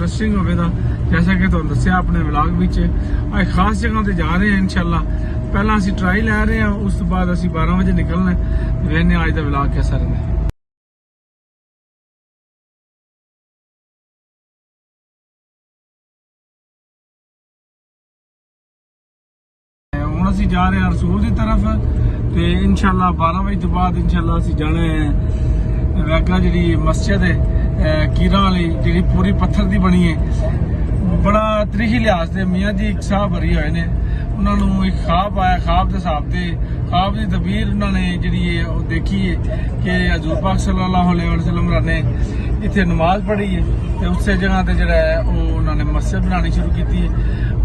Interesting होगा। जैसा कि तुहानू दस्सिया अपने व्लॉग विच अज खास जगह ते जा रहे हैं इंशाल्लाह। पहला असी ट्राई लै रहे हैं, उस तो बाद असी 12 बजे निकलना है। वेखने अज दा व्लॉग कैसा रहा। हुण असी जा रहे हैं रसूल की तरफ ते इंशाल्लाह 12 बजे तो बाद इंशाल्लाह असी जाना है वैगा जी मस्जिद है कीरा वाली जी पूरी पत्थर की बनी है। बड़ा तरीकी लिहाज से मियाँ जी एक साहब भरी हुए ने, उन्होंने एक ख्वाब आया, ख्वाब के हिसाब से ख्वाब की तबीर उन्होंने जी देखी है कि हजूर पाक सल्लल्लाहु अलैहि वसल्लम ने इतने नमाज पढ़ी है तो उस जगह पर जो है उन्होंने मस्जिद बनानी शुरू की है।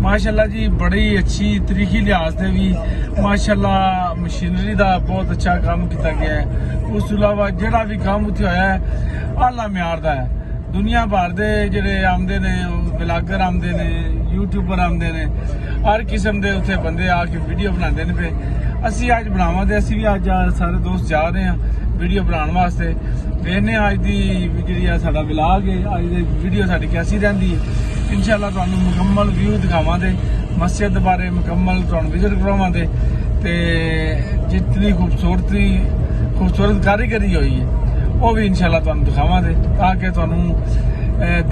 माशाल्लाह जी बड़ी अच्छी तरीकी लिहाज से भी माशाल्लाह मशीनरी का बहुत अच्छा काम किया गया है। उस तो इलावा जोड़ा भी काम उत्थे होया है आला म्यार का है। दुनिया भर के जोड़े आते ने ब्लागर आते ने यूट्यूबर आते ने हर किस्म के उत्थे बंदे आके वीडियो बनाते हैं पे। असी अज बनावा तो असी भी अज सारे दोस्त जा रहे हैं वीडियो बनाने वास्ते। देखने अज की जी साडा व्लॉग है अज की वीडियो साडी कैसी रही है। इंशाल्लाह तुहानू मुकम्मल व्यू दिखावांगे मस्जिद बारे मुकम्मल तुहानू विजिट करवावांगे ते जितनी खूबसूरत कारीगरी हुई है वो भी इंशाल्लाह तुहानू दिखावांगे ताकि तुहानू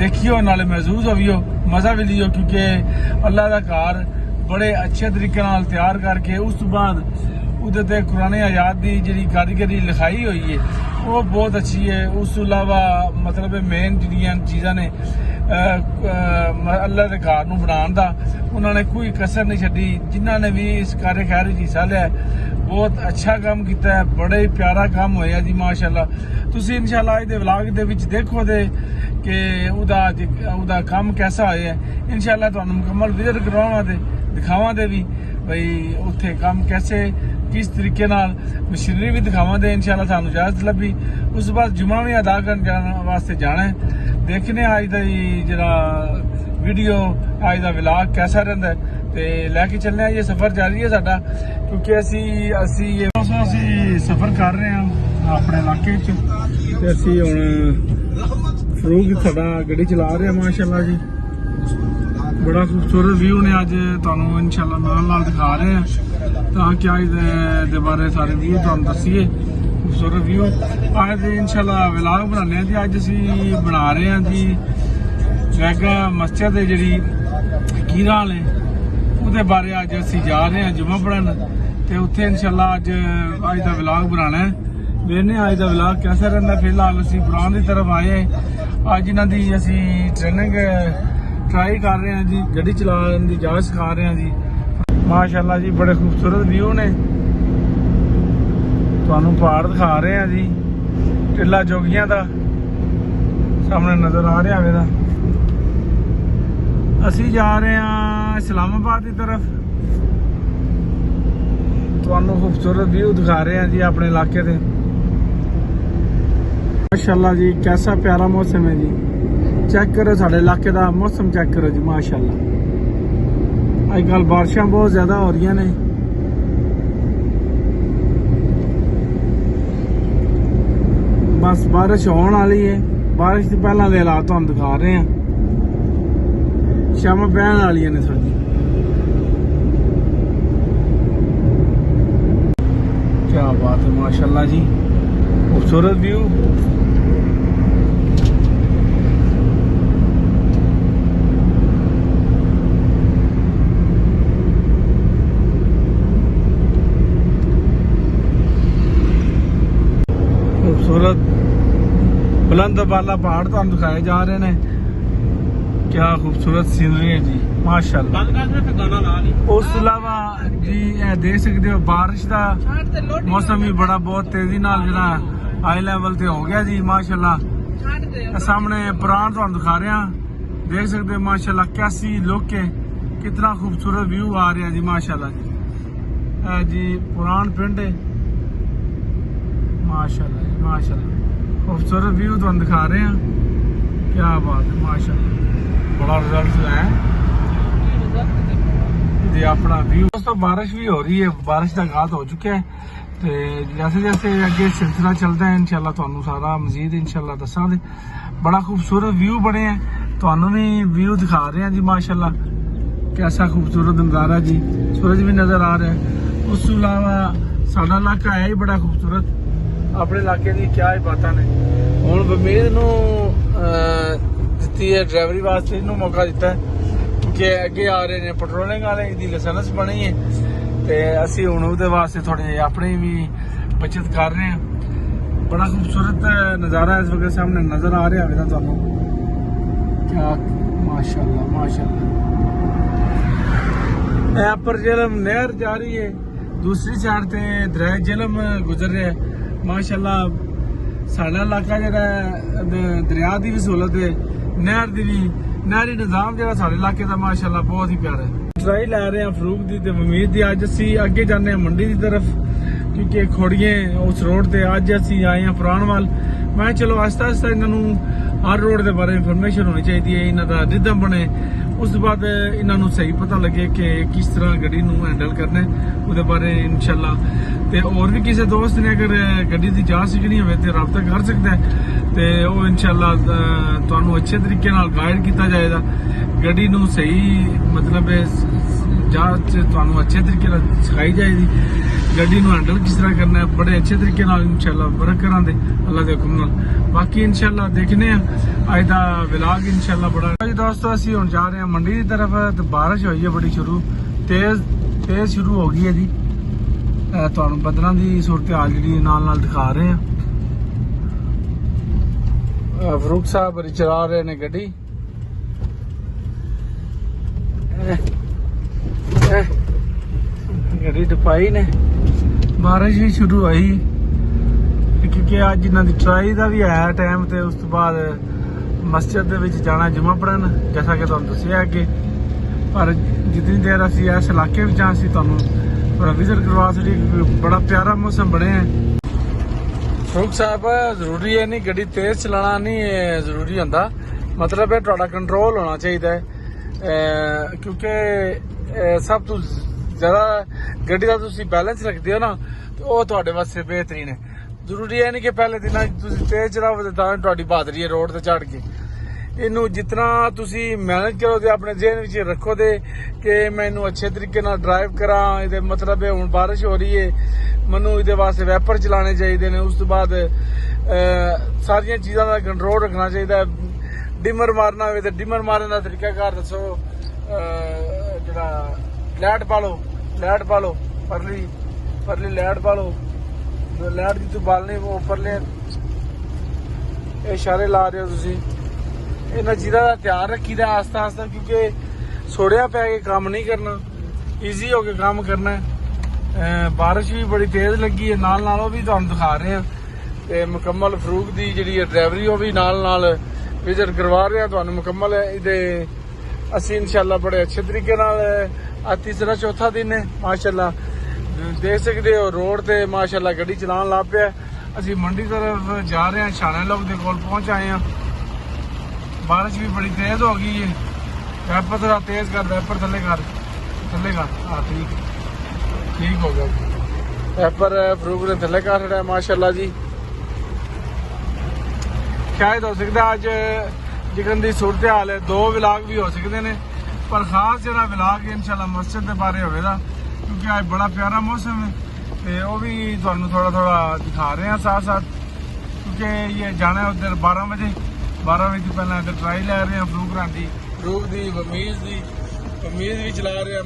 देखियो नाले महसूस होवियो मज़ा भी लियो। क्योंकि अल्लाह का घर बड़े अच्छे तरीके नाल तैयार करके उस तो बाद उहदे ते कुराने आयात की जी कारीगरी लिखाई हुई है वो बहुत अच्छी है। उस तो इलावा मतलब मेन जिहड़ियां चीज़ां ने अल्लाह के घर नूं बनाउण दा उन्होंने कोई कसर नहीं छड्डी। जिन्हों ने भी इस कार्य खैर हिस्सा लिया बहुत अच्छा काम किया है, बड़े प्यारा काम होया जी माशाल्लाह। तुसीं इंशाल्लाह इहदे व्लॉग दे विच देखो दे कि उहदा काम कैसा होया है। इंशाल्लाह तुहानू मुकम्मल विजिट करवावां दे दिखावां दे भी भाई उत्थे काम कैसे किस तरीके नाल मशीनरी भी दिखावां दे इंशाल्लाह सानू इजाजत लभी। उस बाद जुम्मा भी अदा करने वास्ते जाना है। देखने अज का जरा वीडियो अज का व्लॉग कैसा रहा है तो लैके चलने ये सफ़र जारी है साडा। क्योंकि असी सफ़र कर रहे हैं अपने इलाके असी हुण फरूक साडा गड्डी चला रहे हैं माशाल्लाह जी। बड़ा खूबसूरत व्यू ने अज तुहानू इंशाल्लाह नाल दिखा रहे हैं ताकि अज दे बारे सारे व्यू तुहानू दस्सिए खूबसूरत व्यू। अज इंशाल्लाह व्लॉग बनाने जी अज असी बना रहे हैं जी वैगा मस्जिद है जी कीरा वाले उहदे बारे अज असी जा रहे हैं जुम्मा पढ़न तो उत्थे इंशाल्लाह अज का व्लॉग बनाना है। देखने अज का व्लॉग कैसा रहा। फिलहाल असी पुरान की तरफ आए अज इन्हां दी असी ट्रेनिंग ट्राई कर रहे हैं जी, गड्डी चलाने की जाच सिखा रहे हैं जी माशाल्लाह जी। बड़े खूबसूरत व्यू ने तुहानू पहाड़ दिखा रहे हैं जी टिल्ला जोगियां दा सामने नजर आ रहा है। असी जा रहे हैं इस्लामाबाद की तरफ तुहानू खूबसूरत व्यू दिखा रहे हैं जी अपने इलाके से। माशाल्लाह जी कैसा प्यारा मौसम है जी। चेक करो साढ़े इलाके का मौसम चेक करो जी माशाल्लाह। अजकल बारिशां बहुत ज्यादा हो रही ने। बस बारिश होने वाली है। बारिश से पहला के हालात तुहानू दिखा रहे हैं। शाम बहन वाली ने साडी। क्या बात है माशाल्लाह जी खूबसूरत व्यू। खूबसूरत बुलंद बाला पहाड़ तुहानू दिखाए जा रहे हैं। क्या खूबसूरत सीनरी है जी माशाल्लाह। उस तो इलावा जी देख सकते हो बारिश का मौसम भी बड़ा बहुत तेजी नाल जरा हाई लैवल ते हो गया जी माशाल्लाह। सामने पुरान तुहानू दिखा रहे हैं देख सकते हो माशाल्लाह कैसी लुक है, कितना खूबसूरत व्यू आ रहा है जी माशाल्लाह जी। पुरान पिंड है माशाल्लाह जी माशाल्लाह खूबसूरत व्यू तुहानू दिखा रहे हैं। क्या बात है माशाल्लाह बड़ा रिजल्ट है जी अपना व्यू। दोस्तों बारिश भी हो रही है, बारिश का आगाज हो चुका है तो जैसे जैसे अगे सिलसिला चलता है इंशाल्लाह तुहानू सारा मजीद इंशाल्लाह दसांगे। बड़ा खूबसूरत व्यू बने हैं ਤੁਹਾਨੂੰ ਵੀ ਵਿਊ ਦਿਖਾ ਰਹੇ ਹਾਂ ਜੀ ਮਾਸ਼ਾਅੱਲਾ कैसा खूबसूरत नज़ारा जी सूरज भी नज़र आ रहा है। उस तो इलावा साडा इलाका है ही बड़ा खूबसूरत अपने इलाके की क्या ही बातें ने हुण बमीर नूं दित्ती है ड्राइवरी वास्ते इनू मौका दिता है क्योंकि अगे आ रहे हैं पेट्रोलिंग वाले दी लाइसेंस बनी है तो असी हुण उहदे वास्ते थोड़ी अपनी भी बचत कर रहे हैं। बड़ा खूबसूरत नज़ारा इस वक्त सामने नज़र आ रहा है तुहानूं क्या माशाअल्लाह माशाअल्लाह। पर झेलम नहर जा रही है दूसरी साइड ते दरिया झेलम गुजर रहा है माशाअल्लाह। साडा इलाका जेहड़ा दरिया की भी सहूलत है नहर की भी नहरी निजाम जेहड़ा साडे इलाके का माशाअल्लाह बहुत ही प्यारा है। ट्राई लै रहे हैं फरूक दी ते उम्मीद दी अज असी अगे जाने मंडी की तरफ क्योंकि खोड़िए उस रोड ते अज असी आए हैं पुराणवाल। मैं चलो आस्ता आस्ता इन्हों हर रोड के बारे इंफॉर्मेशन होनी चाहिए इन्हों का रिदम बने उस बाद इन्हों सही पता लगे कि किस तरह गड्डी हैंडल करना है बारे इंशाल्लाह। तो और भी किसी दोस्त ने अगर गड्डी की जा सीखनी हो तो रबता कर सकता है तो वो इंशाल्लाह तुहानू अच्छे तरीके नाल गाइड किया जाएगा गड्डी सही मतलब जांच तुहानू अच्छे तरीके नाल सिखाई जाएगी गड्डी हैंडल किस तरह करना है बड़े अच्छे तरीके नाल इंशाल्लाह वर्क करांदे अल्लाह के हुक्म नाल। बाकी इंशाल्लाह देखने अज दा व्लॉग इंशाल्लाह बड़ा जी दोस्तों असी हुण जा रहे हैं मंडी की तरफ तो बारिश हुई है बड़ी शुरू तेज शुरू हो गई है जी। तुहानू बदलों की सूरत हाल जी नाल दिखा रहे हैं। फरूक साहब बड़ी चला रहे ने गड्डी गड्डी टपाई ने बारिश भी शुरू हुई क्योंकि अज इन्हों की ट्राई का भी है टाइम तो उस तो बाद मस्जिद जाना जुम्मा पढ़न जैसा कि तुहानू दस्सिया अगे। पर जितनी देर असी इस इलाके में असी तुहानू थोड़ा विजिट करवा सकते बड़ा प्यारा मौसम बने हैं। फरूक साहब जरूरी है नहीं गड्डी तेज चलाना नहीं जरूरी होंदा मतलब है थोड़ा कंट्रोल होना चाहिए क्योंकि सब तो ज्यादा गड्डी का तुसी बैलेंस रखते हो ना तो वह तुहाडे वास्ते बेहतरीन है। जरूरी है नहीं कि पहले दिन तेज चलाओ तो तुहाडी बहादरी है रोड ते चढ़ के इनू जितना तुसी मैनेज करो तो अपने जेहन विच रखो दे कि मैं इनू अच्छे तरीके नाल ड्राइव करा ये मतलब है हुण बारिश हो रही है मैनू ये वास्ते वैपर चलाने चाहिए ने उस तो बाद सारिया चीज़ों का कंट्रोल रखना चाहिए। डिमर मारना हो तो डिमर मारने का तरीका कार दसो जरा लाइट पा लो परली लाइट पा लो लाइट की तो बालनी वो उपरले इशारे ला रहे हो तुसी इन्हां चीज़ों का ध्यान रखीदा आस्ता आस्ता क्योंकि सोड़िया पै के काम नहीं करना ईजी होके काम करना है। बारिश भी बड़ी तेज लगी है नाल भी तुहानू दिखा रहे हैं ते मुकम्मल फरूक दी जिहड़ी ड्राइवरी वो भी नाल विजिट करवा रहे हैं तुहानू मुकम्मल इहदे असी इंशाल्लाह बड़े अच्छे तरीके नाल तीसरा चौथा दिन है माशाल्लाह देख सकते हो रोड ते माशाल्लाह गड्डी चलान लग पिया। असी मंडी तरफ जा रहे हैं छाने लोग दे कोल पहुंच आए हैं। बारिश भी बड़ी तेज हो गई है वैपर थोड़ा तेज कर वैपर थले कर हाँ ठीक हो गया वैपर फरूक ने थले कर छड़ा माशाल्लाह जी। शायद हो सकता अज जिकन की सूरत हाल है दो व्लॉग भी हो सकते हैं पर खास जरा व्लॉग इंशाल्लाह मस्जिद के बारे होगा क्योंकि आज बड़ा प्यारा मौसम है तो वह भी थोड़ा थोड़ा दिखा रहे हैं साथ साथ क्योंकि ये जाना है उधर 12 बजे तो पहले इधर ट्राई लै रहे हैं फरूक दी वमीज भी चला रहे हैं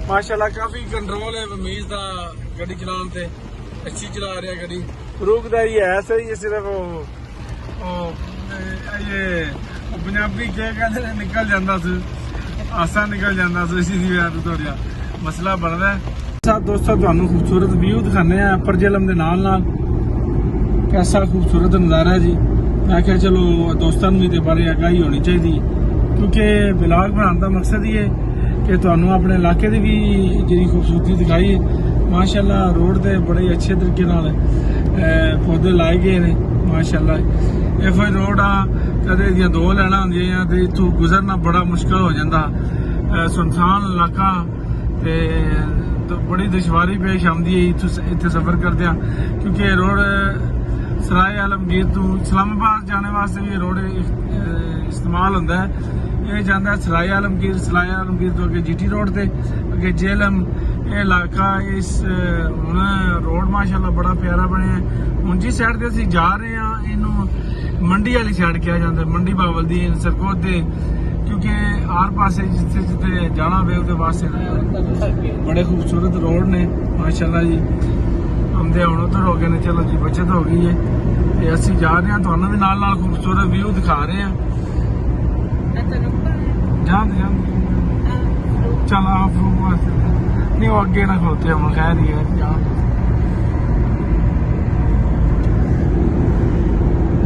माशाल्लाह काफ़ी कंट्रोल है वमीज का गड्डी चलाने से अच्छी चला रहे हैं गड्डी। फरूक का ही है सही सिर्फ ये पंजाबी क्या कहते निकल जाता आसा निकल जाता इसी थोड़ा मसला बनता है। साथ दोस्तों तुहानू खूबसूरत व्यू दिखाने अपर झेलम के नाल कैसा खूबसूरत नज़ारा है जी। मैं क्या चलो दोस्तों भी इहदे बारे आगाही होनी चाहिए क्योंकि व्लॉग बनाने का मकसद ही है कि तुहानू अपने इलाके की भी जी खूबसूरती दिखाई है। माशाल्लाह रोड ते बड़े अच्छे तरीके नाल पौधे लाए गए ने माशाल्लाह। ਇਹ ਕੋਈ ਰੋਡ ਆ ਕਦੇ ਦੀਆਂ ਦੋ ਲੈਣਾ ਹੁੰਦੀਆਂ ਤੇ ਇਥੋਂ ਗੁਜ਼ਰਨਾ ਬੜਾ ਮੁਸ਼ਕਲ ਹੋ ਜਾਂਦਾ ਸੁਨਸਾਨ ਇਲਾਕਾ ਤੇ ਬੜੀ ਦੁਸ਼ਵਾਰੀ ਪੇਸ਼ ਆਉਂਦੀ ਹੈ ਇੱਥੇ ਸਫ਼ਰ ਕਰਦੇ ਆ ਕਿਉਂਕਿ ਇਹ ਰੋਡ सराय आलमगीर तो इस्लामाबाद जाने वास्ते भी रोड इस्तेमाल होंदा है। ये जाता है सराय आलमगीर तो अगे GT रोड से अगे जेलम। ये इलाका इस हुण रोड माशाल्लाह बड़ा प्यारा बनया है। हुण जिस साइड ते असीं जा रहे हैं इनू मंडी वाली साइड कहा जाता है, मंडी बावलदीन सरकोट दे, क्योंकि आर पासे जिथे जिथे जाना होवे उहदे वास्ते बड़े खूबसूरत रोड ने माशाल्लाह जी। आमदे हुण उधर हो गए ने, चलो जी बचत हो गई है। ते असीं जा रहे हैं, तुहानूं भी नाल नाल खूबसूरत व्यू दिखा रहे हैं। जाते चल आप वास्ते नहीं, वो अगे ना खलोते हम, खैर ही है जान।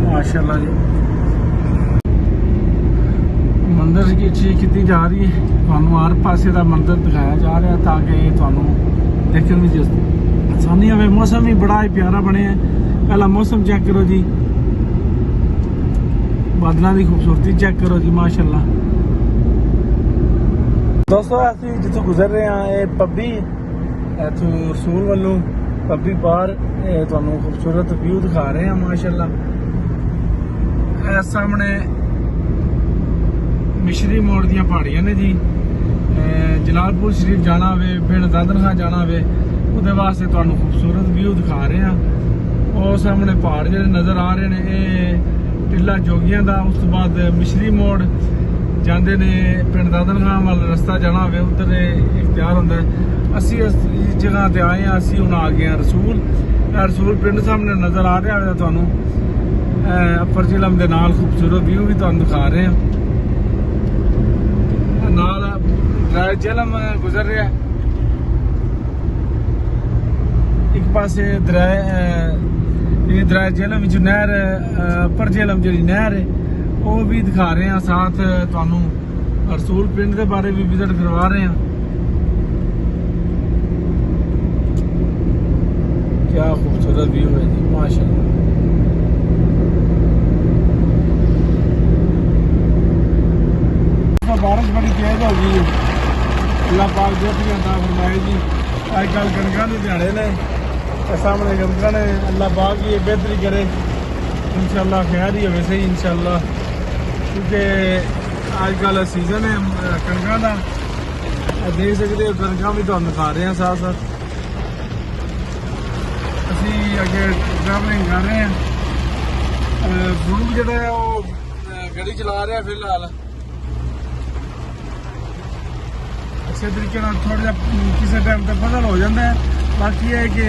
माशाल्लाह जी मंदिर की चीज की जा रही है, तुहानूं हर पासे का मंदिर दिखाया जा रहा है ताकि तुहानूं देखने में आसानी हो। मौसम भी बड़ा ही प्यारा बने है। पहला मौसम चेक करो जी, बादलों की खूबसूरती चेक करो जी माशाल्लाह। दोस्तों असीं जिथों गुजर रहे हैं ये पब्बी, इथों रसूल वालों पब्बी बार तुहानूं खूबसूरत व्यू दिखा रहे हैं माशाल्लाह। सामने मिश्री मोड़ दियां पहाड़ियां ने जी। जलालपुर शरीफ जाना होवे, पिंड दादन खां जाना होवे, उहदे वास्ते तुहानूं खूबसूरत व्यू दिखा रहे हैं। और सामने पहाड़ जिहड़े नज़र आ रहे हैं ये टिल्ला जोगियां दा। उस तो बाद मिश्री मोड़ जाते ने, पिंड दादन खां वाल रस्ता जाना होवे उधर इख्तियार होंदा है। असीं इस जगह ते आए हैं, असीं हुण आ गए हैं रसूल। रसूल पिंड सामने नज़र आ रहा है तुहानूं। अपर झिलम दे नाल खूबसूरत व्यू भी तुहानूं दिखा रहे हैं। नाल दरिया झेलम गुजर रहा है, एक पासे दरिया झेलम विच नहर, अपर झेलम जी नहर है वो भी दिखा रहे हैं। साथ तुहानूं रसूल पिंड के बारे भी विजिट करवा रहे हैं। क्या खूबसूरत व्यू है जी माशाल्लाह। बारिश बड़ी तेज हो गई है, अल्लाह पाक बेहतरीन अता फरमाए जी। अजकल कणकां दे दिहाड़े ने, सामने कणकां ने, अल्लाह पाक ये बेहतरी करे इंशाल्लाह। खैर ही होवे सही इंशाल्लाह, क्योंकि अजकल सीजन है कणकां दा। देख सकते हो कणकां भी तुहानूं दिखा रहे हैं साथ साथ। असीं अगे ट्रैवलिंग कर रहे हैं। फरूक जिहड़ा है वो गड्डी चला रहा है फिलहाल अच्छे तरीके थोड़ा जा किसी टाइम तक बदल हो जाता है। बाकी है कि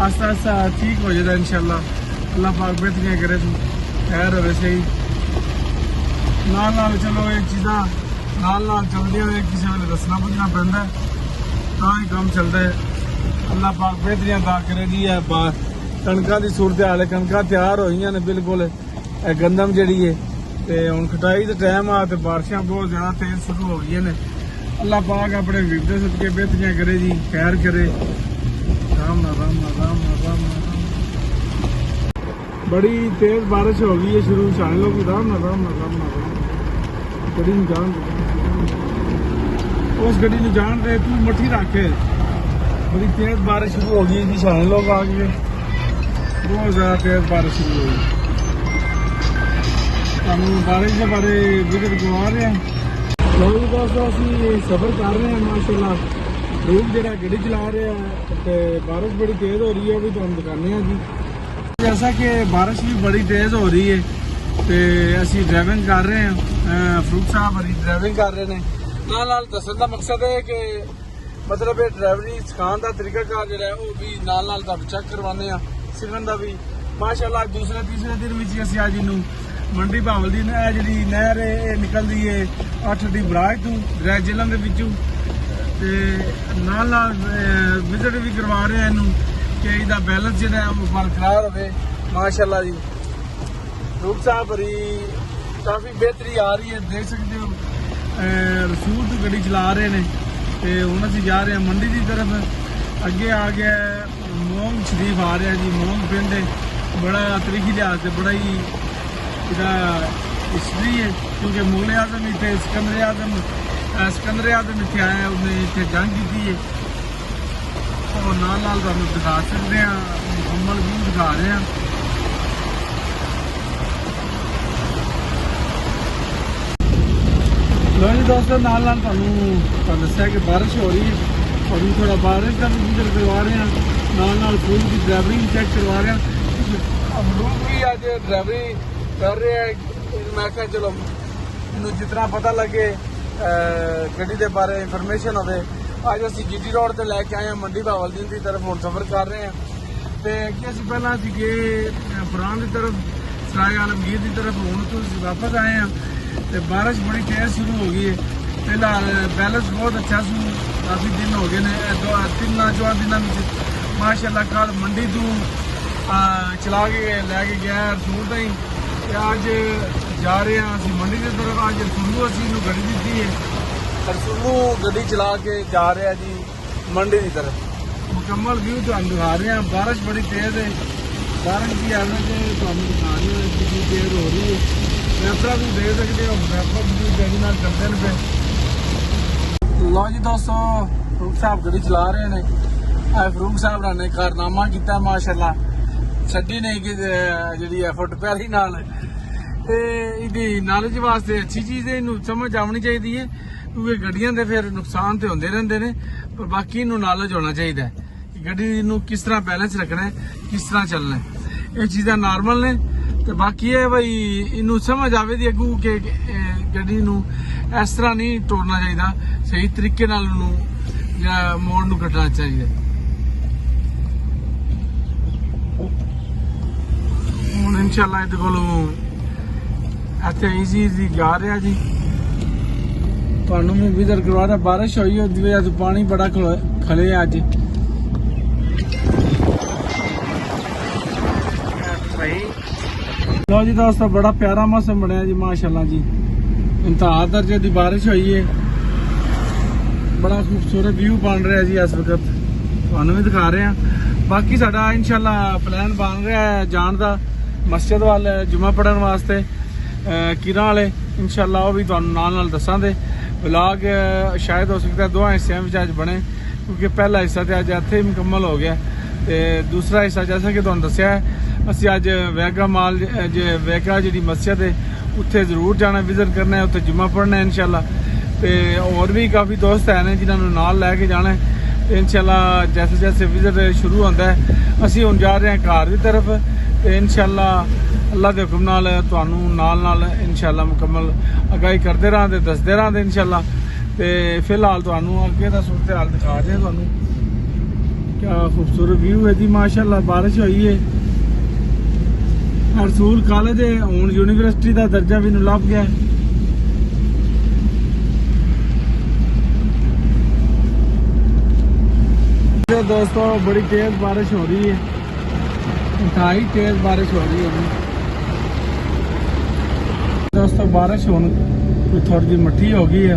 आस्ता आस्ता ठीक हो जाता है इंशाल्लाह। अल्लाह पाक बेहतरीन करे तू खैर हो वैसे ही नाल नाल चलो ये चीज़ा नाल नाल चलदियां ने, किसी वेले दसना पुछना पैंदा है तां ही काम चलता है। अल्लाह पाक बेहतरीन अता करे जी। कणकां दी सूरत हाल है, कणकां तैयार होईयां ने बिल्कुल। गंदम जिहड़ी है ते हुण कटाई दा टाइम आ ते बारिशां बहुत ज़्यादा तेज शुरू हो गई ने। अल्लाह पाक अपने विपदे सदके बेहतरियां करे जी, खैर करे। राम ना राम ना राम ना राम ना राम। बड़ी तेज बारिश हो गई है शुरू, शान लोग राम ना राम ना राम ना राम। गड्डी नूं जान उस गड्डी नूं जान दे, तू मट्ठी रख। बड़ी तेज बारिश शुरू हो गई जी, शान लोग आ गए, बहुत ज़्यादा तेज बारिश शुरू हो गई। तुहानूं बारिश के बारे विजिट करवा रहे हैं। लोग दोस्तों असीं सफ़र कर रहे हैं माशाल्लाह। लोग जरा गड्डी चला रहे हैं तो बारिश बड़ी तेज़ हो रही है, भी तुहानूं दिखाने हैं जी। जैसा कि बारिश भी बड़ी तेज़ हो रही है तो असीं ड्राइविंग कर रहे हैं। फरूक साहब हरी ड्राइविंग कर रहे हैं। नाल दस्सण दा मकसद है कि मतलब ये ड्राइवरी सिखाने का तरीकाकार जो है वो भी नाल चेक करवाने सीखने का भी माशाल्लाह। दूसरे तीसरे दिन भी असीं अज इनू मंडी बावलदीन जी नहर है निकलती है 8 बराज तू दरिया झेलम के विचों ते नाल विजिट भी करवा रहे हैं इनू कि इसका बैलेंस जो है वो बरकरार हो माशाल्लाह जी। रूप साहब हरी काफ़ी बेहतरी आ रही है, देख सकते हो। रसूल तो गड्डी चला रहे हैं तो हूँ असीं जा रहे हैं मंडी की तरफ। अगे आ गया मोंग शरीफ आ रहा जी। मोंग पिंड बड़ा तरीकी लिहाज से बड़ा ही इसका हिस्ट्री है, क्योंकि मुगल आजम इतने सिकंदर आजम इतने आया, उन्हें इतने जंग की है। और नाल तुहानूं दिखा सकते हैं, मुकम्मल व्यू दिखा रहे हैं। लो जी दोस्तों, नाल नाल ਤੁਹਾਨੂੰ ਦੱਸਿਆ कि बारिश हो रही है और थोड़ा बारिश का भी जिक्र करवा रहे हैं, नाल नाल फूल की ड्राइवरिंग चेक करवा रहे हैं। अमरूद भी अज ड्राइवरिंग कर रहे हैं। मैं क्या चलो मैनू जितना पता लगे गड्डी के बारे इंफॉर्मेशन हो। अज असी GT रोड से लैके आए हैं मंडी बहावलदीन की तरफ, हम सफर कर रहे हैं। तो कि असी पहला गए फरान की तरफ, सराय आलमगीर की तरफ, हूँ तो वापस आए हैं। तो बारिश बड़ी तेज शुरू हो गई है। फिलहाल बैलेंस बहुत अच्छा सू, काफ़ी दिन हो गए ने, 3-4 दिनों में माशाल्लाह। कल मंडी तू चला के लैके गया रसूल ताई, अज जा रहे हैं असी मंडी की तरफ। अज रसूलू असी गड्डी दी है, रसूलू गड्डी चला के जा रहे हैं जी मंडी की तरफ। मुकम्मल व्यू तो दिखा रहे हैं। बारिश बड़ी तेज़ है, बारिश की एवरेज तो दिखा रहे हैं कितनी तेज़ हो रही है। मैपरा भी दे सकते हो, मैपर भी गड्डी नाल करते हैं पे। लो जी दोस्तों, फरूक साहब गड्डी चला रहे ने। फरूक साहब ने कारनामा किया माशाल्लाह, छड्डी नहीं कि जी फुट पैरी नाल। ਇਹਦੀ नॉलेज वास्ते अच्छी चीज़ है, इनू समझ आनी चाहिए है, क्योंकि गड्डियां दे फिर नुकसान तो होंदे रहंदे ने, पर बाकी इनू नॉलेज होना चाहिए कि गड्डी नू किस तरह बैलेंस रखना है, किस तरह चलना है। ये चीज़ां नॉर्मल ने। तो बाकी है भाई इनू समझ आवे दी अगू कि गड्डी नू इस तरह नहीं तोड़ना चाहिए, सही तरीके नाल नू या मोड़ नू कटना चाहिए। हुण इंशाल्लाह इहदे कोलों ਇੱਥੇ ਈਜ਼ੀ ਜਾ ਰਿਹਾ ਜੀ। ਤੁਹਾਨੂੰ ਮੈਂ ਵਿਜ਼ਿਟ ਕਰਵਾ ਰਿਹਾ। ਬਾਰਿਸ਼ ਹੋਈ ਉਹਦੀ ਵਜ੍ਹਾ ਤੋਂ ਪਾਣੀ ਬੜਾ ਖਲੇ ਅੱਜ। ਲਓ ਜੀ ਦੋਸਤੋ, ਬੜਾ ਪਿਆਰਾ ਮੌਸਮ ਬਣਿਆ ਜੀ ਮਾਸ਼ਾਅੱਲਾ ਜੀ। ਇੰਤਹਾ ਦਰਜੇ ਦੀ ਬਾਰਿਸ਼ ਹੋਈ ਹੈ, ਬੜਾ ਖੂਬਸੂਰਤ ਵਿਊ ਬਣ ਰਿਹਾ ਜੀ ਇਸ ਵਕਤ, ਤੁਹਾਨੂੰ ਵੀ ਦਿਖਾ ਰਹੇ ਹਾਂ। ਬਾਕੀ ਸਾਡਾ ਇਨਸ਼ਾਅੱਲਾ ਪਲਾਨ ਬਣ ਰਿਹਾ ਹੈ ਜਾਣ ਦਾ ਮਸਜਿਦ ਵੱਲ ਜੁਮਾ ਪੜ੍ਹਨ ਵਾਸਤੇ कीरा वाले। इंशाल्लाह वो भी तुहानू नाल नाल दसांगे। व्लॉग शायद हो सकता है 2 हिस्सों में अज बने, क्योंकि पहला हिस्सा तो अज इत्थे मुकम्मल हो गया। तो दूसरा हिस्सा जैसा कि तुहानू दस्सिया है, असी अज वेगा माल वेगा जी मस्जिद है उत्थे जरूर जाना, विजिट करना है, उत्थे जुम्मा पढ़ना है इंशाल्लाह। तो और भी काफ़ी दोस्त हैं जिन्होंने नाल लैके जाना है। तो इंशाल्लाह जैसे जैसे विजिट शुरू होता है असी हुण जा रहे हैं घर की तरफ। तो इंशाल्लाह अल्लाह के हुक्म नाल तुहानू नाल नाल इंशाल्लाह मुकम्मल आगाही करते रहांगे, दसते रहांगे इंशाल्लाह। तो फिलहाल तुहानू अगे दा सूरत हाल दिखा रहे हैं तुहानू। क्या खूबसूरत व्यू है जी माशाल्लाह। बारिश हुई है। रसूल कॉलेज है, हुण यूनिवर्सिटी का दर्जा भी लभ गया है। दोस्तों बड़ी तेज बारिश हो रही है, इंतहाई तेज बारिश हो रही है दोस्तों। बारिश होने थोड़ी जी मट्ठी हो गई है।